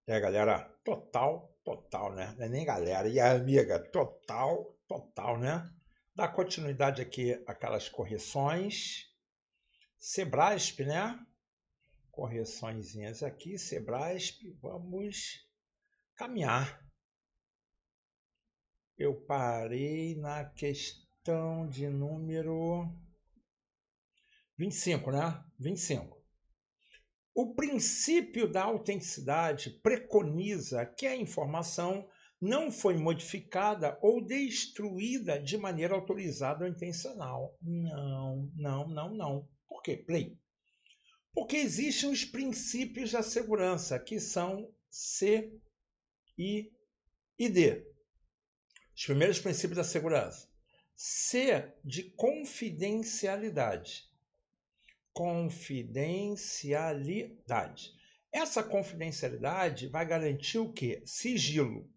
É, galera, total, né? Não é nem galera. E a amiga, total, né? Dá continuidade aqui aquelas correções. Sebrasp, né? Correçõezinhas aqui, Sebrasp. Vamos caminhar. Eu parei na questão de número 25, né? 25. O princípio da autenticidade preconiza que a informação não foi modificada ou destruída de maneira autorizada ou intencional. Não. Por quê? Play. Porque existem os princípios da segurança, que são C, I e D. Os primeiros princípios da segurança. C, de confidencialidade. Confidencialidade. Essa confidencialidade vai garantir o quê? Sigilo.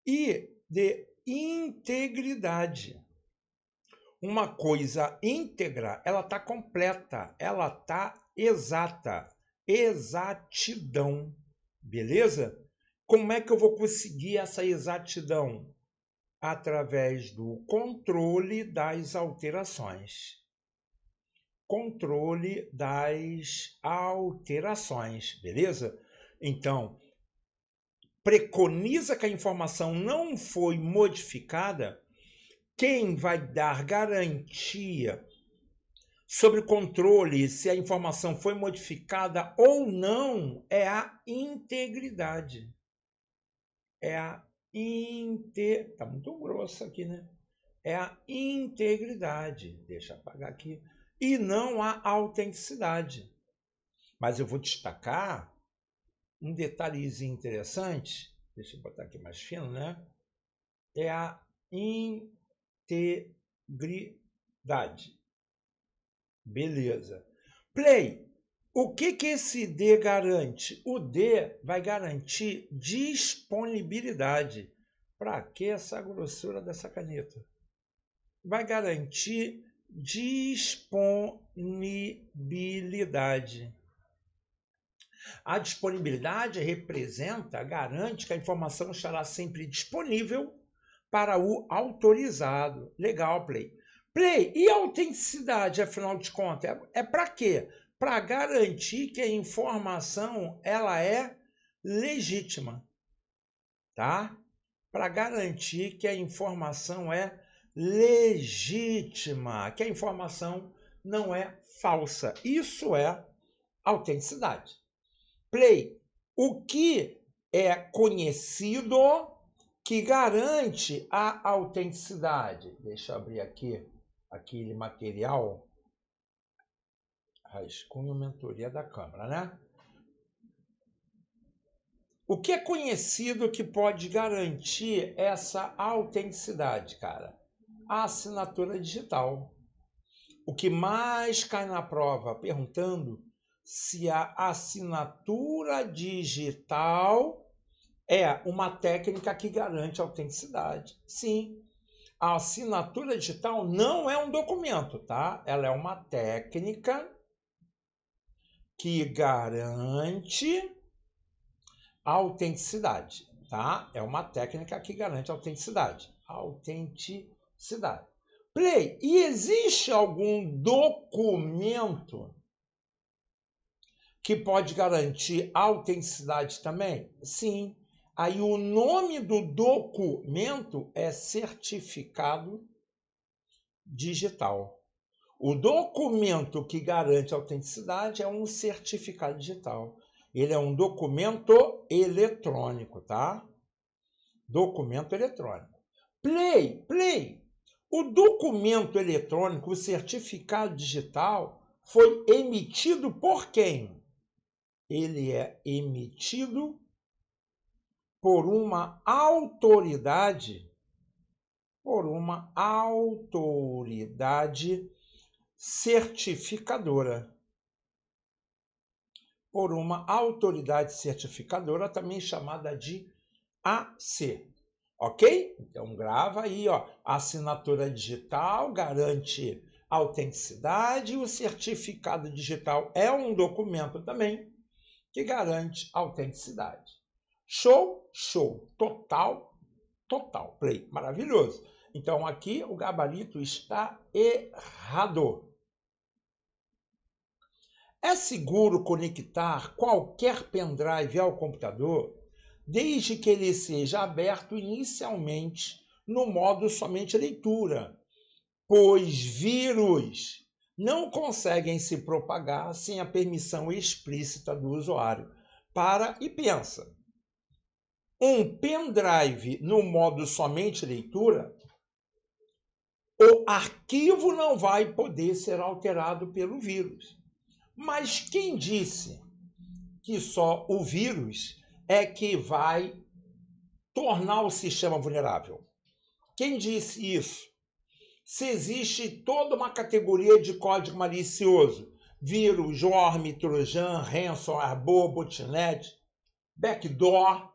E de integridade. Uma coisa íntegra, ela está completa, ela está exata. Exatidão. Beleza? Como é que eu vou conseguir essa exatidão? Através do controle das alterações. Controle das alterações, beleza? Então, preconiza que a informação não foi modificada. Quem vai dar garantia sobre controle se a informação foi modificada ou não é a integridade. Tá muito grosso aqui, né? É a integridade. Deixa eu apagar aqui. E não a autenticidade. Mas eu vou destacar um detalhezinho interessante. Deixa eu botar aqui mais fino, né? É a integridade. Beleza. Play. O que esse D garante? O D vai garantir disponibilidade. Para que essa grossura dessa caneta? Vai garantir disponibilidade. A disponibilidade garante que a informação estará sempre disponível para o autorizado. Legal, Play. Play, e a autenticidade, afinal de contas, é para quê? Para garantir que a informação ela é legítima, tá? Para garantir que a informação é legítima, que a informação não é falsa. Isso é autenticidade. Play. O que é conhecido que garante a autenticidade? Deixa eu abrir aqui aquele material. Rascunho Mentoria da Câmara, né? O que é conhecido que pode garantir essa autenticidade, cara? A assinatura digital. O que mais cai na prova perguntando se a assinatura digital é uma técnica que garante a autenticidade. Sim, a assinatura digital não é um documento, tá? Ela é uma técnica que garante a autenticidade, tá? É uma técnica que garante a autenticidade. Autenticidade. Play. E existe algum documento que pode garantir a autenticidade também? Sim. Aí o nome do documento é certificado digital. O documento que garante a autenticidade é um certificado digital. Ele é um documento eletrônico, tá? Documento eletrônico. Play. O documento eletrônico, o certificado digital, foi emitido por quem? Ele é emitido por uma autoridade certificadora. Por uma autoridade certificadora, também chamada de AC. Ok? Então grava aí, ó. A assinatura digital garante autenticidade. O certificado digital é um documento também que garante autenticidade. Show, show, total, total, play, maravilhoso. Então aqui o gabarito está errado. É seguro conectar qualquer pendrive ao computador, desde que ele seja aberto inicialmente no modo somente leitura, pois vírus não conseguem se propagar sem a permissão explícita do usuário. Para e pensa. Um pendrive no modo somente leitura, o arquivo não vai poder ser alterado pelo vírus. Mas quem disse que só o vírus é que vai tornar o sistema vulnerável? Quem disse isso? Se existe toda uma categoria de código malicioso, vírus, worm, trojan, ransomware, botnet, backdoor,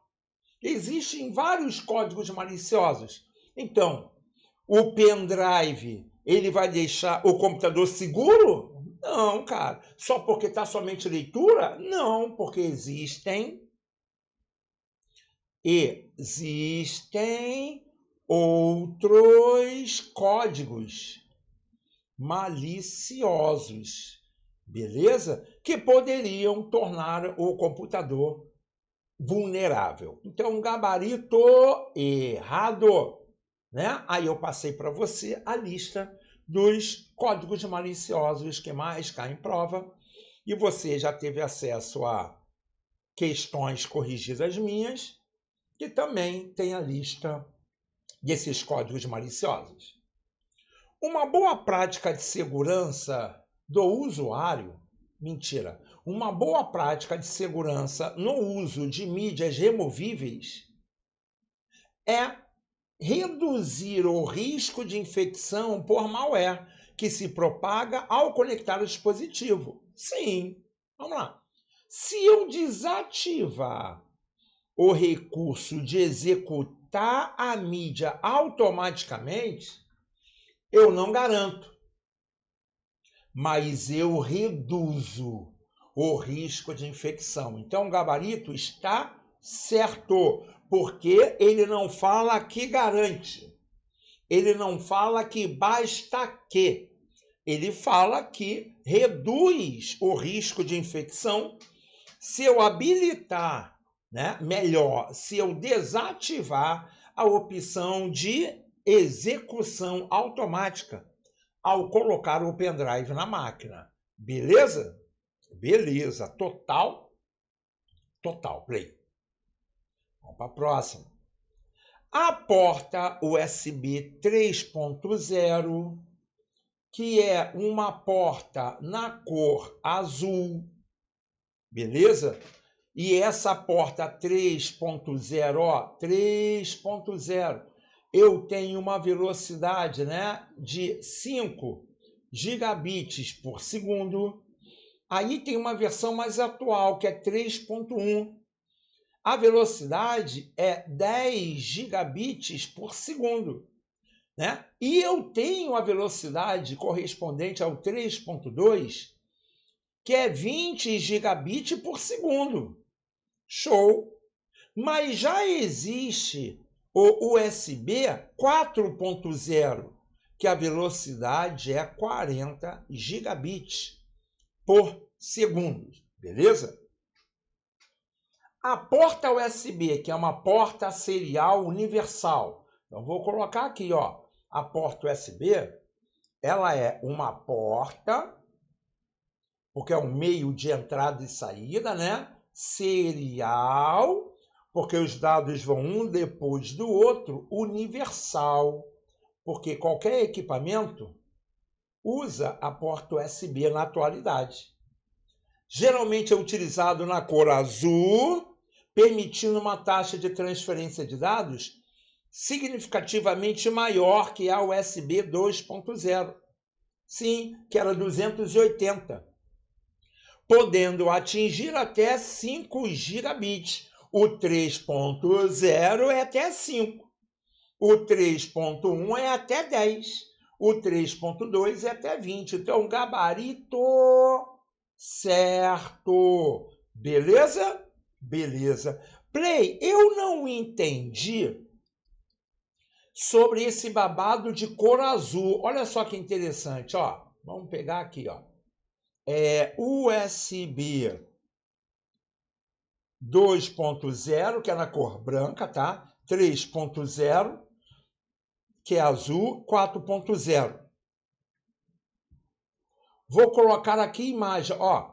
existem vários códigos maliciosos. Então, o pendrive, ele vai deixar o computador seguro? Não, cara. Só porque está somente leitura? Não, porque existem outros códigos maliciosos, beleza? Que poderiam tornar o computador vulnerável. Então, gabarito errado, né? Aí eu passei para você a lista dos códigos maliciosos que mais caem em prova e você já teve acesso a questões corrigidas minhas que também tem a lista desses códigos maliciosos. Uma boa prática de segurança do usuário, uma boa prática de segurança no uso de mídias removíveis é reduzir o risco de infecção por malware que se propaga ao conectar o dispositivo. Sim, vamos lá. Se eu desativar o recurso de executar a mídia automaticamente, eu não garanto, mas eu reduzo o risco de infecção. Então, o gabarito está certo, porque ele não fala que garante, ele não fala que basta que, ele fala que reduz o risco de infecção se eu habilitar, né? Melhor, se eu desativar a opção de execução automática ao colocar o pendrive na máquina. Beleza? Beleza. Total, play. Vamos para a próxima. A porta USB 3.0, que é uma porta na cor azul, beleza? E essa porta 3.0, 3.0, eu tenho uma velocidade, né, de 5 gigabits por segundo. Aí tem uma versão mais atual, que é 3.1. A velocidade é 10 gigabits por segundo, né? E eu tenho a velocidade correspondente ao 3.2, que é 20 gigabits por segundo. Show! Mas já existe o USB 4.0, que a velocidade é 40 gigabits por segundo, beleza? A porta USB, que é uma porta serial universal. Então, vou colocar aqui, ó, a porta USB, ela é uma porta, porque é um meio de entrada e saída, né? Serial, porque os dados vão um depois do outro, universal, porque qualquer equipamento usa a porta USB na atualidade. Geralmente é utilizado na cor azul, permitindo uma taxa de transferência de dados significativamente maior que a USB 2.0. Sim, que era 280. Podendo atingir até 5 gigabits. O 3.0 é até 5. O 3.1 é até 10. O 3.2 é até 20. Então, gabarito certo. Beleza? Beleza. Play, eu não entendi sobre esse babado de cor azul. Olha só que interessante, ó. Vamos pegar aqui, ó. USB 2.0, que é na cor branca, tá? 3.0, que é azul, 4.0. Vou colocar aqui imagem, ó.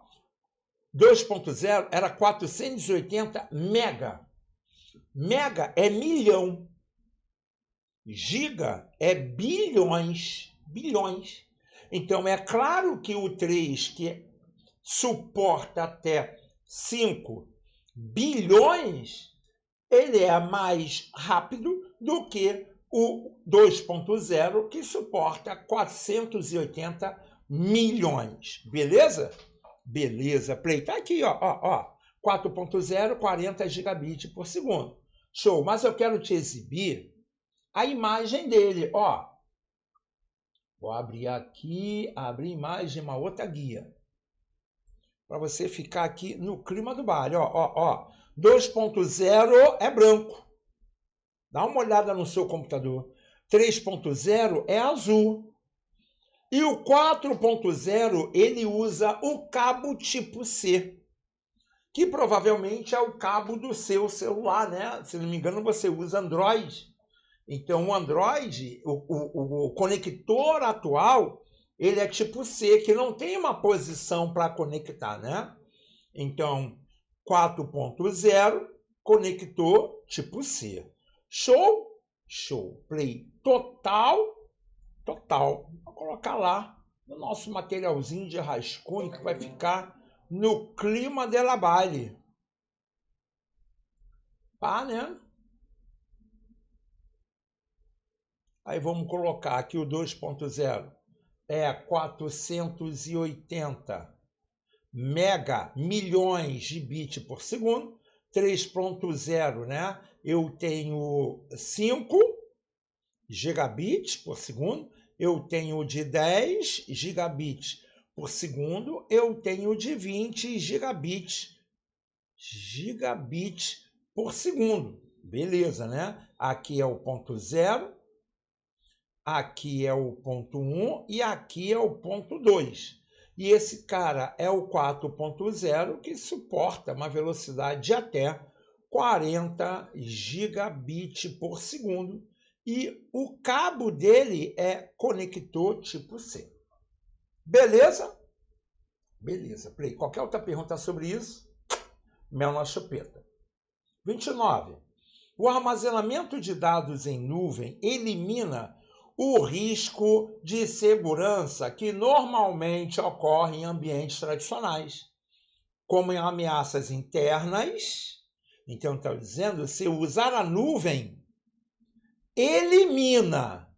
2.0 era 480 mega. Mega é milhão. Giga é bilhões. Bilhões. Então, é claro que o 3, que suporta até 5 bilhões, ele é mais rápido do que o 2.0, que suporta 480 milhões. Beleza? Beleza, Play. Tá aqui, ó. 4.0, 40 gigabits por segundo. Show. Mas eu quero te exibir a imagem dele, ó. Vou abrir aqui, abrir imagem, uma outra guia. Para você ficar aqui no clima do baile, ó. 2.0 é branco. Dá uma olhada no seu computador. 3.0 é azul. E o 4.0, ele usa o cabo tipo C, que provavelmente é o cabo do seu celular, né? Se não me engano, você usa Android. Então, o Android, o conector atual, ele é tipo C, que não tem uma posição para conectar, né? Então, 4.0, conector tipo C. Show? Show. Play total. Vou colocar lá no nosso materialzinho de rascunho, que vai ficar no clima dela baile. Tá, né? Aí vamos colocar aqui o 2.0. É 480 milhões de bits por segundo. 3.0, né? Eu tenho 5 gigabits por segundo. Eu tenho de 10 gigabits por segundo. Eu tenho de 20 gigabits por segundo. Beleza, né? Aqui é o ponto 0. Aqui é o ponto 1 e aqui é o ponto 2. E esse cara é o 4.0, que suporta uma velocidade de até 40 gigabits por segundo. E o cabo dele é conector tipo C. Beleza? Beleza, Play. Qualquer outra pergunta sobre isso? Mel na chupeta. 29. O armazenamento de dados em nuvem elimina o risco de segurança que normalmente ocorre em ambientes tradicionais, como em ameaças internas. Então, está dizendo, se usar a nuvem, elimina,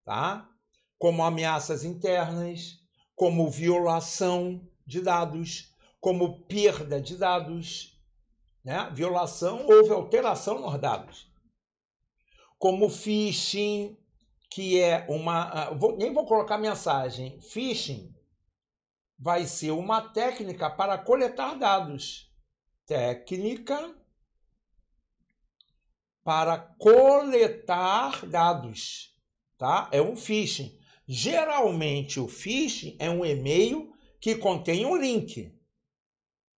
tá? Como ameaças internas, como violação de dados, como perda de dados, né? Violação, houve alteração nos dados. Como phishing, que é uma... nem vou colocar mensagem. Phishing vai ser uma técnica para coletar dados. Técnica para coletar dados, tá? É um phishing. Geralmente, o phishing é um e-mail que contém um link,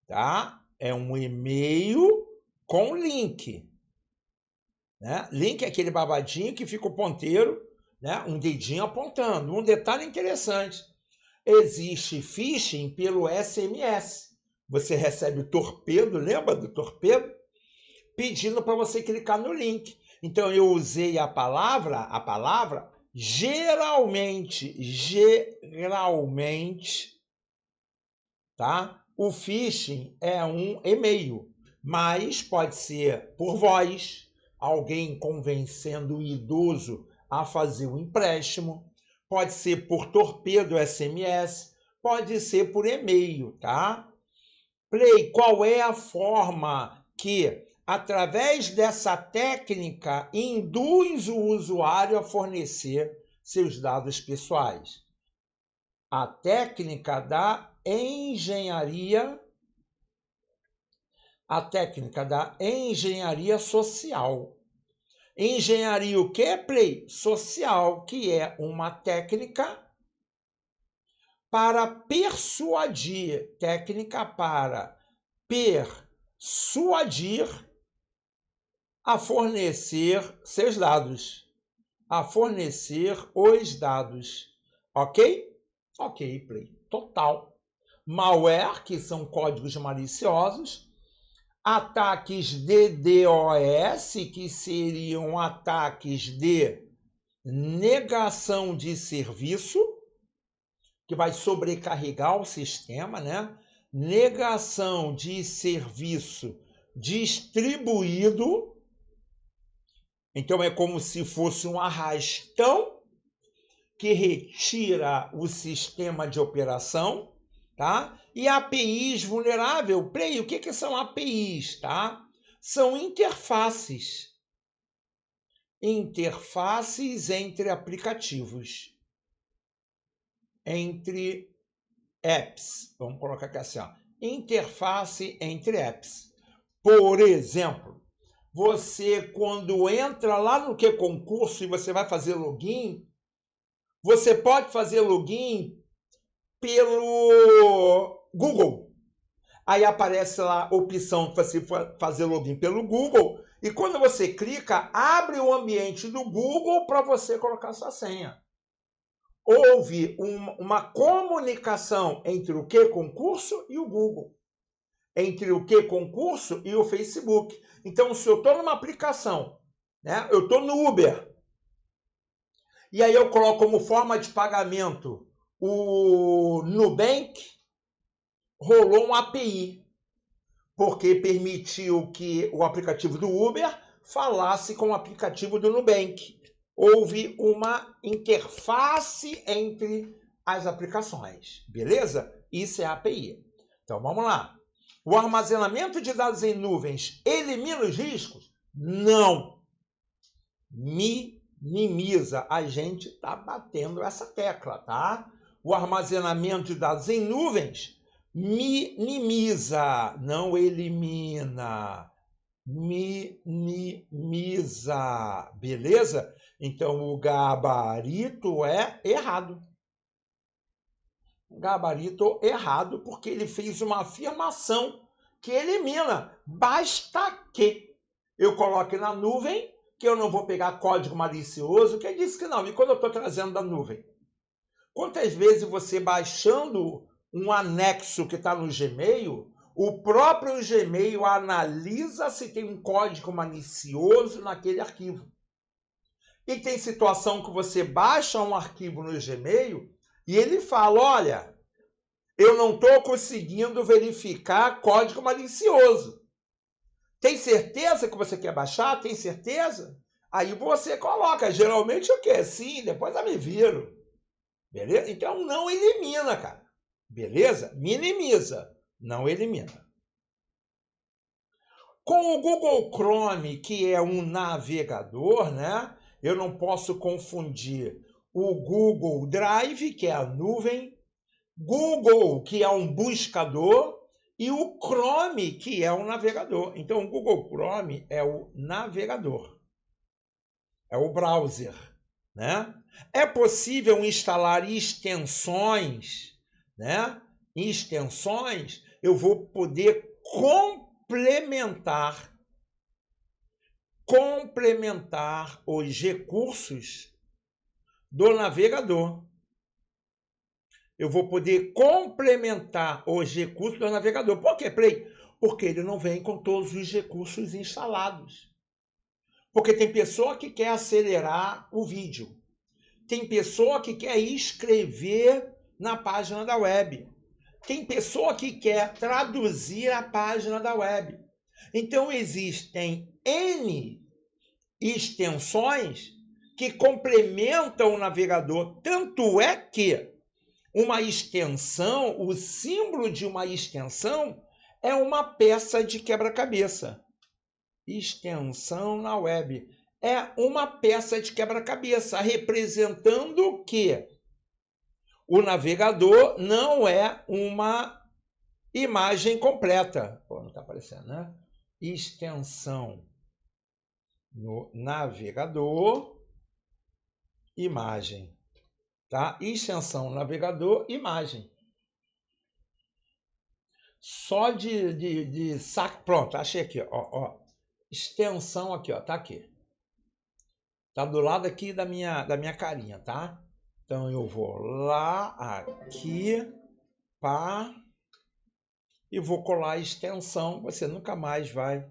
tá? É um e-mail com link. Né? Link é aquele babadinho que fica o ponteiro, né? Um dedinho apontando. Um detalhe interessante. Existe phishing pelo SMS. Você recebe o torpedo, lembra do torpedo? Pedindo para você clicar no link. Então, eu usei a palavra geralmente, tá? O phishing é um e-mail, mas pode ser por voz, alguém convencendo o idoso a fazer um empréstimo, pode ser por torpedo SMS, pode ser por e-mail, tá? Play, qual é a forma que, através dessa técnica, induz o usuário a fornecer seus dados pessoais? A técnica da engenharia, a técnica da engenharia social. Engenharia o quê, Play? Social, que é uma técnica para persuadir, técnica para persuadir a fornecer seus dados, a fornecer os dados. Ok? Ok, Play. Total. Malware, que são códigos maliciosos. Ataques DDoS, que seriam ataques de negação de serviço, que vai sobrecarregar o sistema, né? Negação de serviço distribuído. Então, é como se fosse um arrastão que retira o sistema de operação, tá? E APIs vulnerável. Play, o que são APIs, tá? São interfaces. Interfaces entre aplicativos. Entre apps. Vamos colocar aqui assim, ó. Interface entre apps. Por exemplo, você quando entra lá no que concurso e você vai fazer login, você pode fazer login pelo Google. Aí aparece lá a opção para você fazer login pelo Google. E quando você clica, abre o ambiente do Google para você colocar sua senha. Houve uma comunicação entre o que concurso e o Google. Entre o que concurso e o Facebook. Então, se eu estou numa aplicação, né, eu estou no Uber, e aí eu coloco como forma de pagamento o Nubank, rolou um API, porque permitiu que o aplicativo do Uber falasse com o aplicativo do Nubank. Houve uma interface entre as aplicações, beleza? Isso é API. Então, vamos lá. O armazenamento de dados em nuvens elimina os riscos? Não. Minimiza. A gente está batendo essa tecla, tá? O armazenamento de dados em nuvens minimiza, não elimina. Minimiza, beleza? Então, o gabarito é errado. Gabarito errado, porque ele fez uma afirmação que elimina. Basta que eu coloque na nuvem, que eu não vou pegar código malicioso. Quem disse que não? E quando eu estou trazendo da nuvem? Quantas vezes você baixando um anexo que está no Gmail, o próprio Gmail analisa se tem um código malicioso naquele arquivo. E tem situação que você baixa um arquivo no Gmail e ele fala, olha, eu não estou conseguindo verificar código malicioso. Tem certeza que você quer baixar? Tem certeza? Aí você coloca, geralmente o quê? Sim, depois eu me viro. Beleza? Então não elimina, cara. Beleza? Minimiza, não elimina. Com o Google Chrome, que é um navegador, né? Eu não posso confundir o Google Drive, que é a nuvem, Google, que é um buscador, e o Chrome, que é um navegador. Então, o Google Chrome é o navegador, é o browser, né? É possível instalar extensões, né? Extensões, eu vou poder complementar os recursos do navegador. Eu vou poder complementar os recursos do navegador. Por quê, Play? Porque ele não vem com todos os recursos instalados. Porque tem pessoa que quer acelerar o vídeo. Tem pessoa que quer escrever na página da web. Tem pessoa que quer traduzir a página da web. Então, existem N extensões que complementam o navegador. Tanto é que uma extensão, o símbolo de uma extensão é uma peça de quebra-cabeça. Extensão na web é uma peça de quebra-cabeça representando o quê? O navegador não é uma imagem completa. Pô, não está aparecendo, né? Extensão no navegador, imagem. Tá? Extensão navegador, imagem. Só de saco. Pronto, achei aqui. Ó. Extensão aqui, ó. Tá aqui. Tá do lado aqui da minha carinha, tá? Então eu vou lá, aqui, pá, e vou colar a extensão. Você nunca mais vai.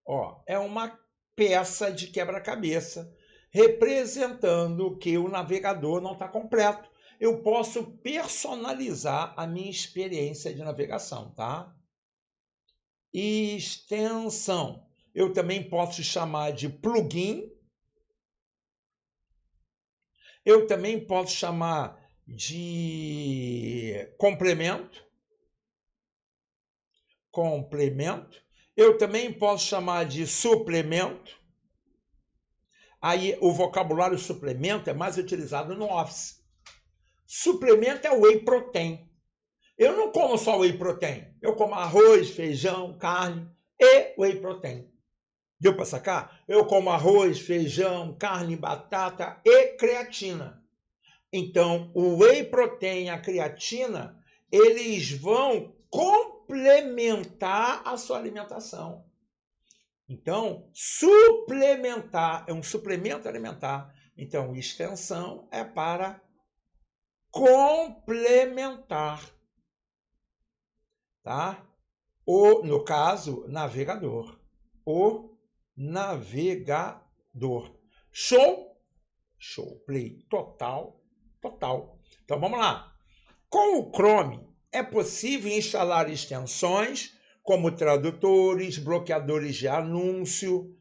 Ó, é uma peça de quebra-cabeça representando que o navegador não está completo. Eu posso personalizar a minha experiência de navegação, tá? Extensão. Eu também posso chamar de plugin. Eu também posso chamar de complemento. Eu também posso chamar de suplemento. Aí o vocabulário suplemento é mais utilizado no Office. Suplemento é whey protein. Eu não como só whey protein. Eu como arroz, feijão, carne e whey protein. Deu para sacar? Eu como arroz, feijão, carne, batata e creatina. Então, o whey protein e a creatina, eles vão complementar a sua alimentação. Então, suplementar é um suplemento alimentar. Então, extensão é para complementar, tá? No caso, navegador. O navegador. Show? Show. Play. Total. Então, vamos lá. Com o Chrome, é possível instalar extensões como tradutores, bloqueadores de anúncio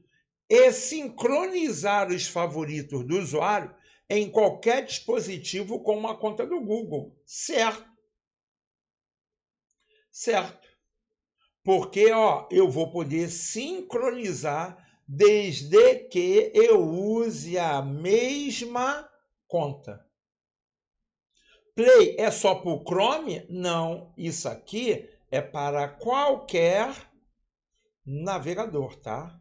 e sincronizar os favoritos do usuário em qualquer dispositivo com uma conta do Google. Certo. Porque eu vou poder sincronizar desde que eu use a mesma conta. Play é só para o Chrome? Não, isso aqui é para qualquer navegador, tá?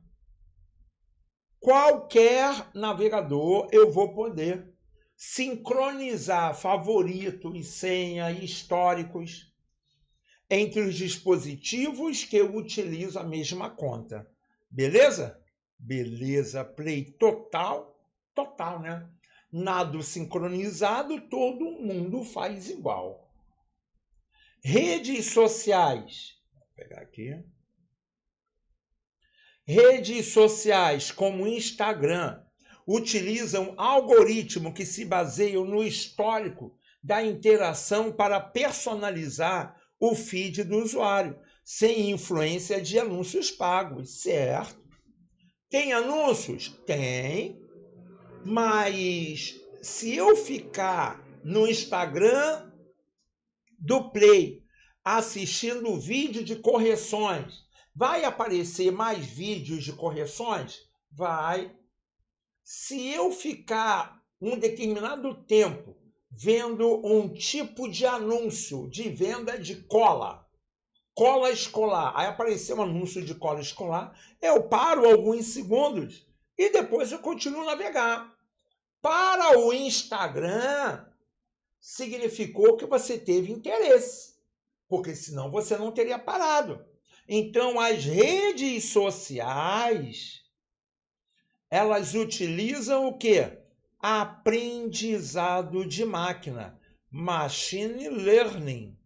Qualquer navegador eu vou poder sincronizar favorito e senha históricos entre os dispositivos que eu utilizo a mesma conta. Beleza? Beleza, Play total, né? Nado sincronizado, todo mundo faz igual. Redes sociais. Vou pegar aqui. Redes sociais como Instagram utilizam algoritmos que se baseiam no histórico da interação para personalizar o feed do usuário, sem influência de anúncios pagos, certo? Tem anúncios? Tem. Mas se eu ficar no Instagram do Play assistindo vídeo de correções, vai aparecer mais vídeos de correções? Vai. Se eu ficar um determinado tempo vendo um tipo de anúncio de venda de cola escolar, aí apareceu um anúncio de cola escolar, eu paro alguns segundos e depois eu continuo a navegar. Para o Instagram, significou que você teve interesse, porque senão você não teria parado. Então, as redes sociais, elas utilizam o quê? Aprendizado de máquina, machine learning,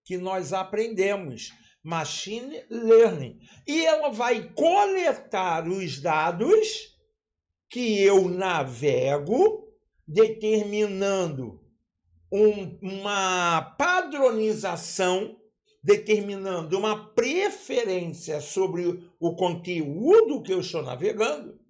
que nós aprendemos, machine learning. E ela vai coletar os dados que eu navego, determinando uma padronização, determinando uma preferência sobre o conteúdo que eu estou navegando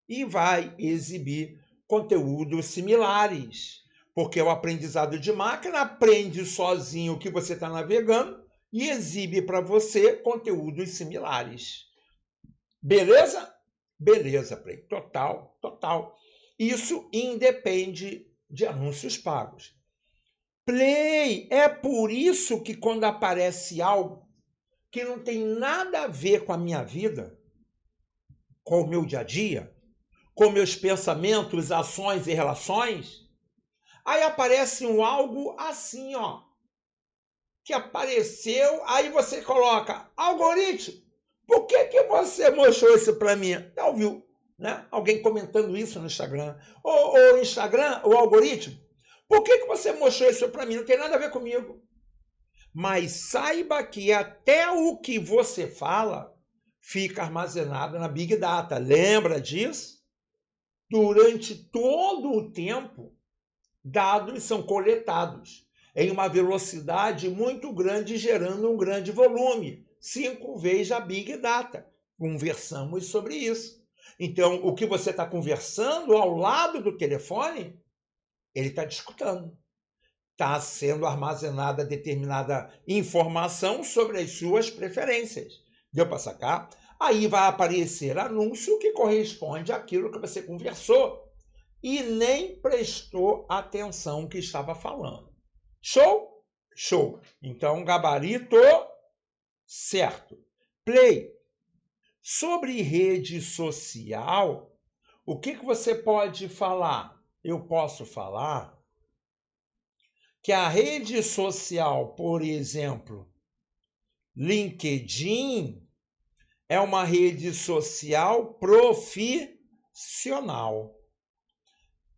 e vai exibir conteúdos similares. Porque o aprendizado de máquina aprende sozinho o que você está navegando e exibe para você conteúdos similares. Beleza? Beleza, Play. Total. Isso independe de anúncios pagos. Play. É por isso que quando aparece algo que não tem nada a ver com a minha vida, com o meu dia a dia, com meus pensamentos, ações e relações, aí aparece um algo assim, ó, que apareceu, aí você coloca, algoritmo, por que você mostrou isso para mim? Já ouviu, né? Alguém comentando isso no Instagram. Ô Instagram, o algoritmo, por que você mostrou isso para mim? Não tem nada a ver comigo. Mas saiba que até o que você fala fica armazenado na Big Data. Lembra disso? Durante todo o tempo, dados são coletados em uma velocidade muito grande, gerando um grande volume. 5 vezes a Big Data. Conversamos sobre isso. Então, o que você está conversando ao lado do telefone, ele está discutindo. Está sendo armazenada determinada informação sobre as suas preferências. Deu para sacar? Aí vai aparecer anúncio que corresponde àquilo que você conversou e nem prestou atenção que estava falando. Show? Show. Então, gabarito certo. Play. Sobre rede social, o que você pode falar? Eu posso falar que a rede social, por exemplo, LinkedIn, é uma rede social profissional.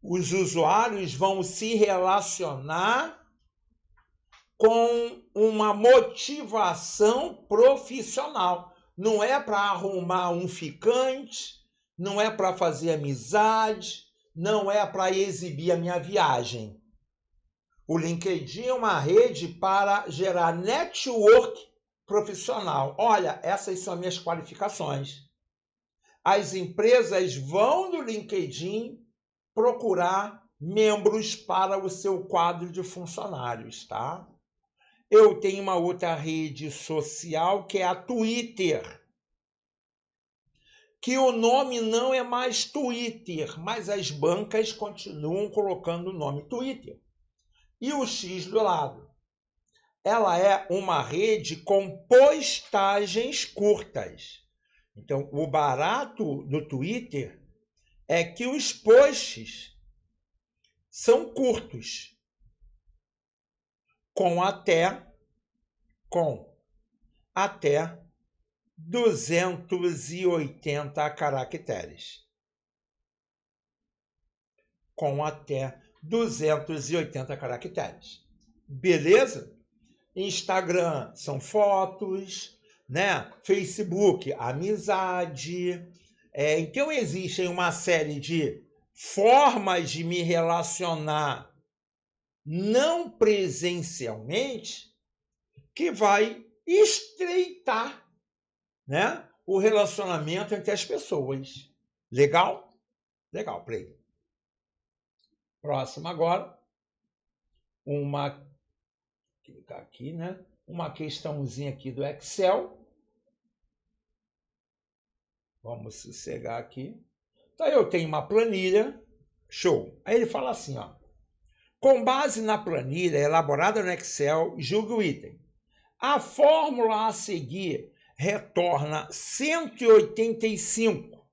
Os usuários vão se relacionar com uma motivação profissional. Não é para arrumar um ficante, não é para fazer amizade, não é para exibir a minha viagem. O LinkedIn é uma rede para gerar network profissional. Olha, essas são minhas qualificações. As empresas vão no LinkedIn procurar membros para o seu quadro de funcionários, tá? Eu tenho uma outra rede social que é a Twitter, que o nome não é mais Twitter, mas as bancas continuam colocando o nome Twitter. E o X do lado. Ela é uma rede com postagens curtas. Então, o barato do Twitter é que os posts são curtos, com até 280 caracteres. Com até 280 caracteres. Beleza? Instagram são fotos, né? Facebook, amizade. Então, existem uma série de formas de me relacionar não presencialmente que vai estreitar, né, o relacionamento entre as pessoas. Legal? Legal, Play. Próximo agora. Clicar aqui, né? Uma questãozinha aqui do Excel. Vamos sossegar aqui. Então, eu tenho uma planilha. Show. Aí ele fala assim, ó. Com base na planilha elaborada no Excel, julgue o item. A fórmula a seguir retorna 185.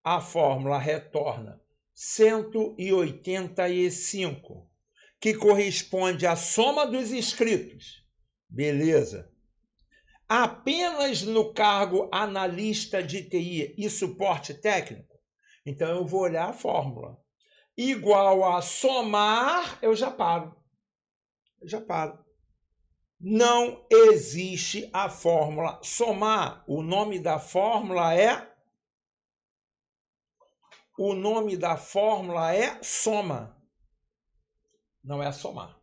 A fórmula retorna 185, que corresponde à soma dos inscritos. Beleza. Apenas no cargo analista de TI e suporte técnico. Então, eu vou olhar a fórmula. Igual a somar, eu já paro. Não existe a fórmula somar. O nome da fórmula é soma. Não é somar.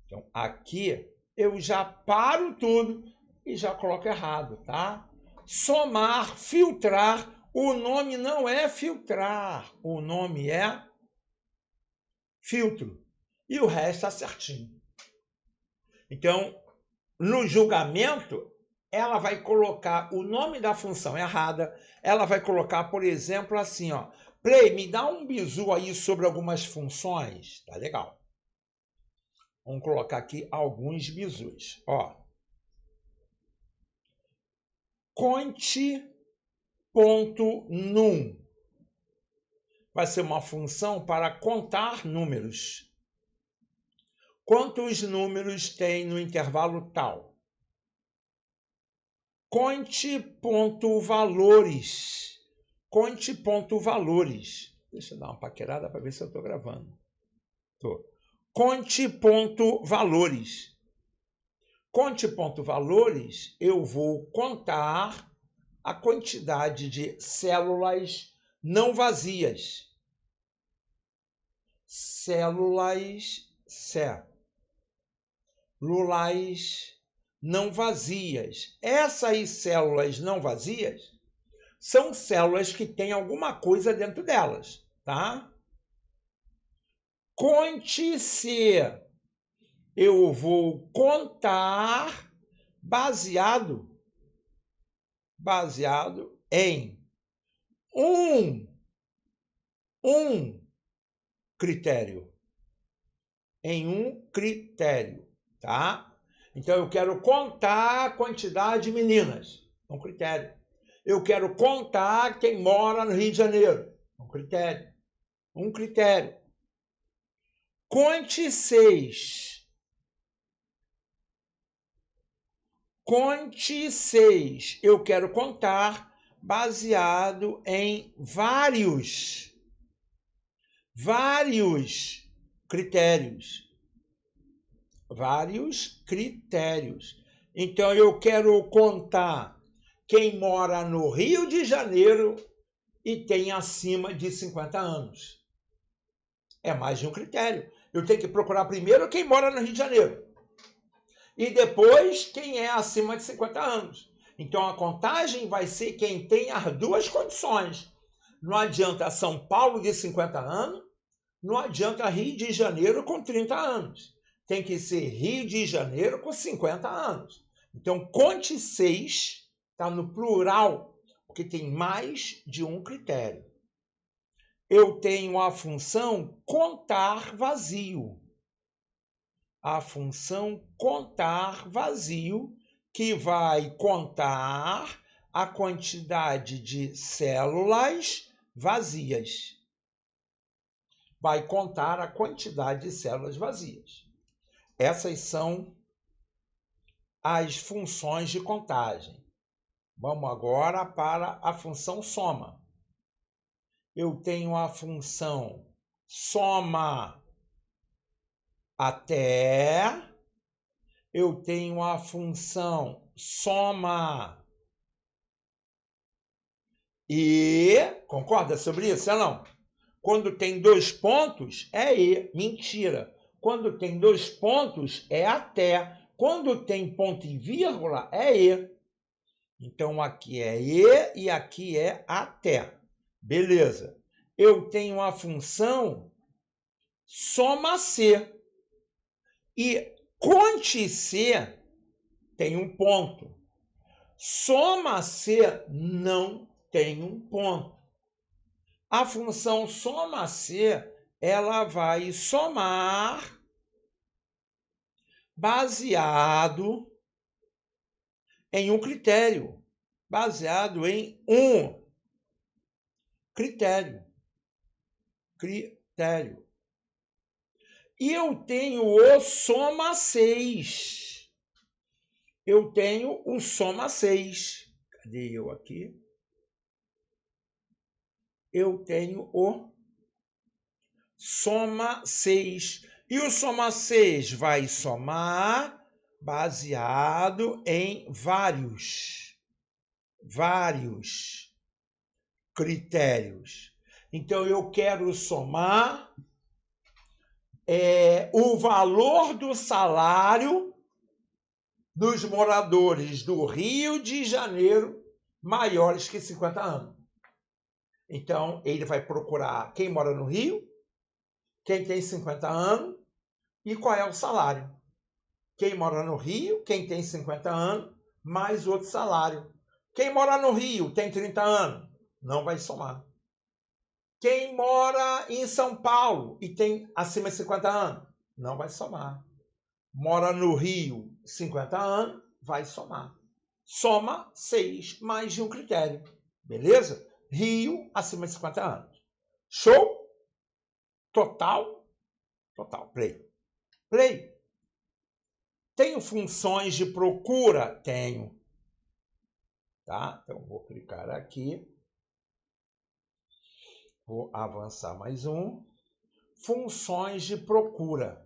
Então, aqui eu já paro tudo e já coloco errado, tá? Somar, filtrar. O nome não é filtrar. O nome é filtro. E o resto está certinho. Então, no julgamento, ela vai colocar o nome da função errada. Ela vai colocar, por exemplo, assim, ó. Play, me dá um bizu aí sobre algumas funções. Tá legal. Vamos colocar aqui alguns bisus. Ó. Conte.num vai ser uma função para contar números. Quantos números tem no intervalo tal? Conte.valores. Conte.valores. Deixa eu dar uma paquerada para ver se eu estou gravando. Tô. Conte.valores. Conte.valores, eu vou contar a quantidade de células não vazias. Células não vazias. Essas células não vazias são células que têm alguma coisa dentro delas, tá? Conte-se. Eu vou contar baseado em um critério. Em um critério, tá? Então, eu quero contar a quantidade de meninas. Um critério. Eu quero contar quem mora no Rio de Janeiro. Um critério. Um critério. Conte 6. Conte 6. Eu quero contar baseado em vários critérios. Vários critérios. Então, eu quero contar quem mora no Rio de Janeiro e tem acima de 50 anos. É mais de um critério. Eu tenho que procurar primeiro quem mora no Rio de Janeiro. E depois quem é acima de 50 anos. Então, a contagem vai ser quem tem as duas condições. Não adianta São Paulo de 50 anos, não adianta Rio de Janeiro com 30 anos. Tem que ser Rio de Janeiro com 50 anos. Então, conte 6, está no plural, porque tem mais de um critério. Eu tenho a função contar vazio. A função contar vazio, que vai contar a quantidade de células vazias. Vai contar a quantidade de células vazias. Essas são as funções de contagem. Vamos agora para a função soma. Eu tenho a função soma até, eu tenho a função soma e, concorda sobre isso ou não? Quando tem 2 pontos, é e, mentira. Quando tem 2 pontos, é até. Quando tem ponto e vírgula, é e. Então, aqui é e aqui é até. Beleza. Eu tenho a função soma-se. E conte-se tem um ponto. Soma-se não tem um ponto. A função soma-se, ela vai somar baseado em um critério. Baseado em um critério. E eu tenho o soma 6. Eu tenho o soma 6. Cadê eu aqui? Eu tenho o soma 6. E o soma 6 vai somar baseado em vários critérios. Então, eu quero somar o valor do salário dos moradores do Rio de Janeiro maiores que 50 anos. Então, ele vai procurar quem mora no Rio, quem tem 50 anos e qual é o salário. Quem mora no Rio, quem tem 50 anos, mais outro salário. Quem mora no Rio tem 30 anos, não vai somar. Quem mora em São Paulo e tem acima de 50 anos, não vai somar. mora no Rio 50 anos, vai somar. Soma 6 mais de um critério. Beleza? Rio acima de 50 anos. Show? Total? Total. Play. Play. Tenho funções de procura? Tenho. Tá? Então, vou clicar aqui. Vou avançar mais um. Funções de procura.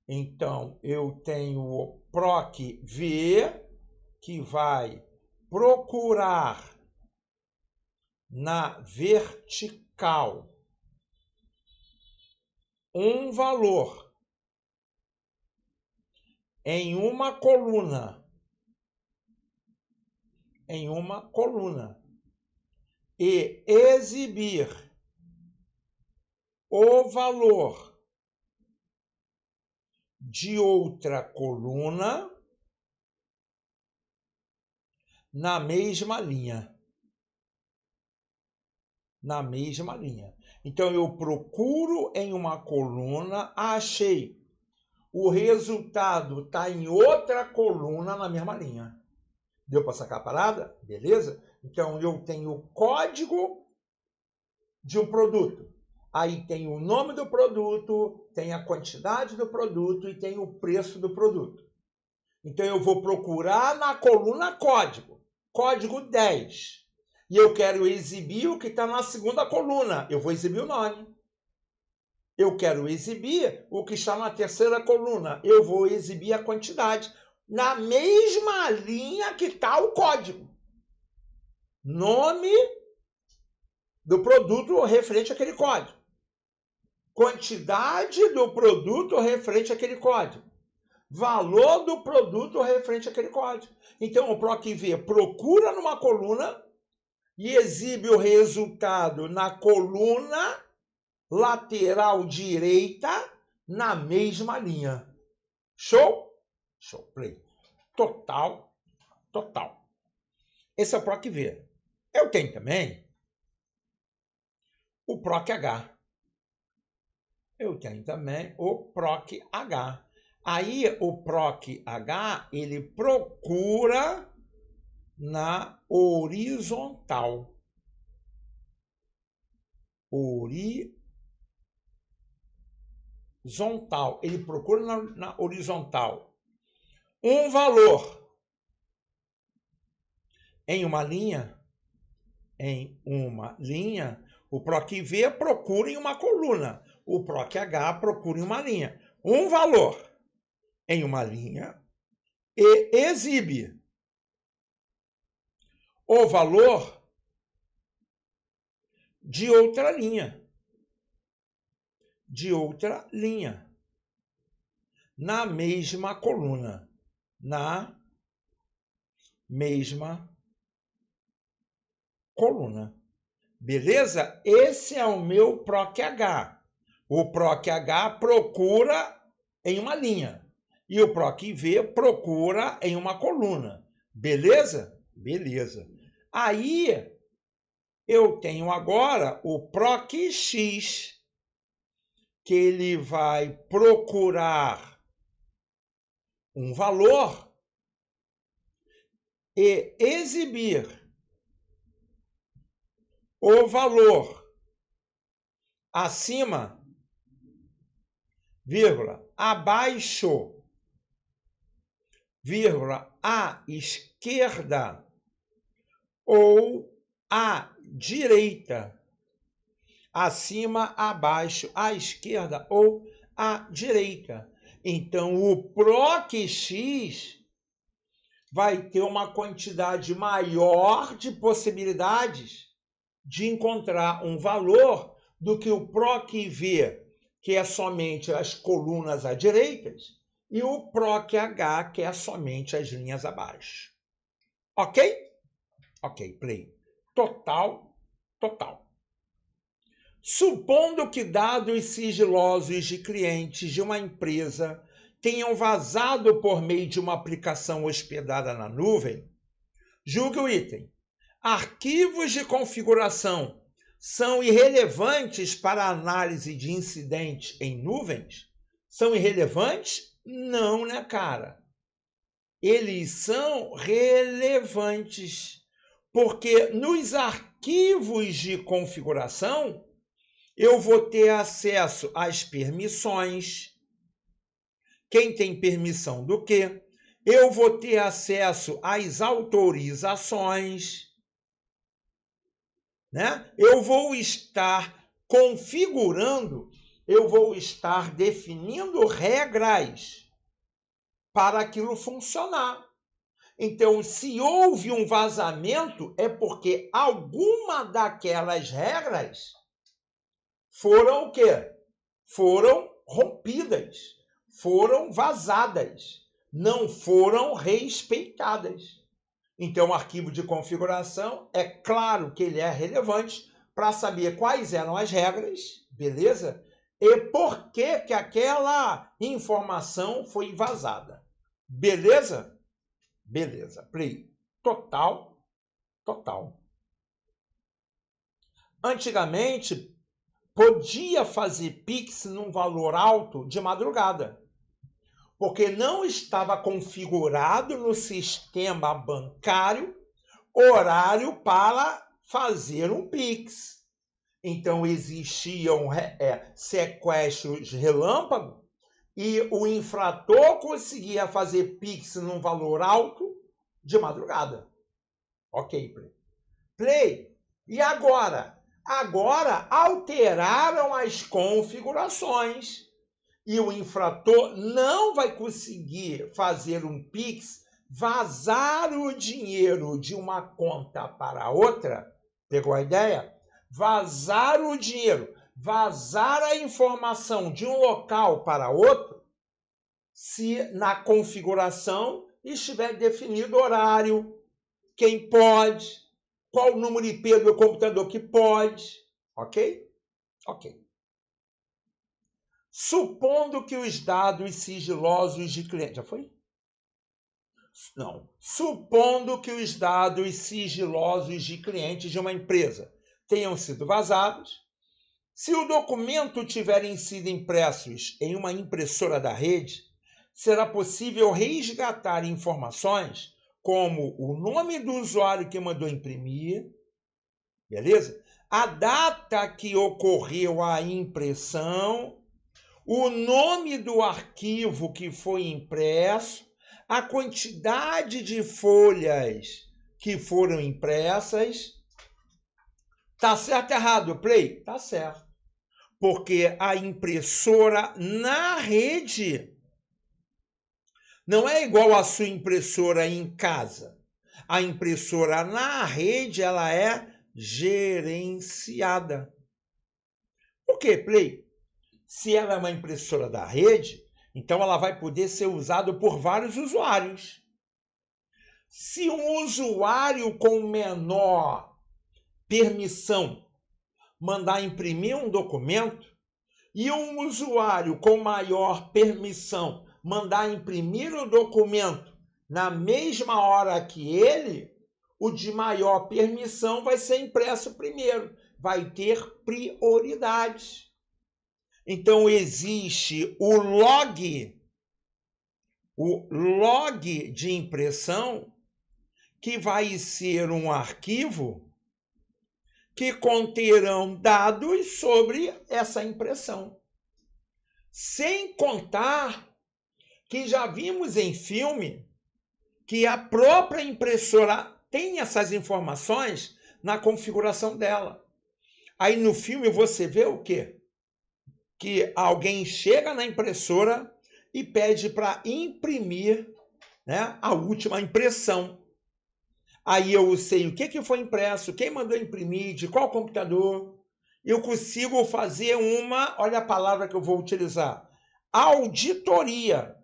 Então, eu tenho o PROC-V, que vai procurar na vertical um valor em uma coluna, e exibir o valor de outra coluna na mesma linha. Então, eu procuro em uma coluna, achei. O resultado está em outra coluna na mesma linha. Deu para sacar a parada? Beleza? Então, eu tenho o código de um produto. Aí tem o nome do produto, tem a quantidade do produto e tem o preço do produto. Então, eu vou procurar na coluna código. Código 10. E eu quero exibir o que está na segunda coluna. Eu vou exibir o nome. Eu quero exibir o que está na terceira coluna. Eu vou exibir a quantidade. Na mesma linha que está o código. Nome do produto referente àquele código. Quantidade do produto referente àquele código. Valor do produto referente àquele código. Então, o PROC-V procura numa coluna e exibe o resultado na coluna lateral direita na mesma linha. Show? Show. Play. Total. Esse é o PROC-V. Eu tenho também o PROC-H. Aí, o PROC-H, ele procura na horizontal. Ele procura na horizontal um valor em uma linha. O PROC-V procura em uma coluna. O PROC-H procura em uma linha. Um valor em uma linha e exibe o valor de outra linha. Na mesma coluna. Beleza? Esse é o meu PROC-H. O PROC-H procura em uma linha. E o PROC-V procura em uma coluna. Beleza? Beleza. Aí, eu tenho agora o PROC-X, que ele vai procurar um valor e exibir o valor acima, vírgula, abaixo, vírgula, à esquerda ou à direita. Acima, abaixo, à esquerda ou à direita. Então, o PROC-X vai ter uma quantidade maior de possibilidades de encontrar um valor do que o PROC-V, que é somente as colunas à direita, e o PROC-H, que é somente as linhas abaixo. Ok? Ok, play. Total. Supondo que dados sigilosos de clientes de uma empresa tenham vazado por meio de uma aplicação hospedada na nuvem, julgue o item. Arquivos de configuração são irrelevantes para a análise de incidentes em nuvens? São irrelevantes? Não, né, cara? Eles são relevantes, porque nos arquivos de configuração eu vou ter acesso às permissões. Quem tem permissão do quê? Eu vou ter acesso às autorizações, né? Eu vou estar configurando, eu vou estar definindo regras para aquilo funcionar. Então, se houve um vazamento, é porque alguma daquelas regras foram o quê? Foram rompidas, foram vazadas, não foram respeitadas. Então, o arquivo de configuração, é claro que ele é relevante para saber quais eram as regras, beleza? E por que que aquela informação foi vazada. Beleza? Beleza. Play. Total. Antigamente, podia fazer Pix num valor alto de madrugada, porque não estava configurado no sistema bancário horário para fazer um Pix. Então, existiam sequestros relâmpago e o infrator conseguia fazer Pix num valor alto de madrugada. Ok, Play. Play. E agora? Agora alteraram as configurações e o infrator não vai conseguir fazer um Pix, vazar o dinheiro de uma conta para outra. Pegou a ideia? Vazar o dinheiro, vazar a informação de um local para outro, se na configuração estiver definido horário, quem pode, qual o número IP do computador que pode, ok? Ok. Supondo que os dados sigilosos de cliente... Já foi? Não. Supondo que os dados sigilosos de clientes de uma empresa tenham sido vazados, se o documento tiverem sido impressos em uma impressora da rede, será possível resgatar informações como o nome do usuário que mandou imprimir, beleza? A data que ocorreu a impressão, o nome do arquivo que foi impresso, a quantidade de folhas que foram impressas. Tá certo ou errado, Play? Tá certo. Porque a impressora na rede não é igual à sua impressora em casa. A impressora na rede, ela é gerenciada. Por quê, Play? Se ela é uma impressora da rede, então ela vai poder ser usada por vários usuários. Se um usuário com menor permissão mandar imprimir um documento e um usuário com maior permissão mandar imprimir o documento na mesma hora que ele, o de maior permissão vai ser impresso primeiro, vai ter prioridade. Então, existe o log de impressão, que vai ser um arquivo que conterão dados sobre essa impressão. Sem contar que já vimos em filme que a própria impressora tem essas informações na configuração dela. Aí no filme você vê o quê? Que alguém chega na impressora e pede para imprimir, né, a última impressão. Aí eu sei o que foi impresso, quem mandou imprimir, de qual computador. Eu consigo fazer olha a palavra que eu vou utilizar, auditoria.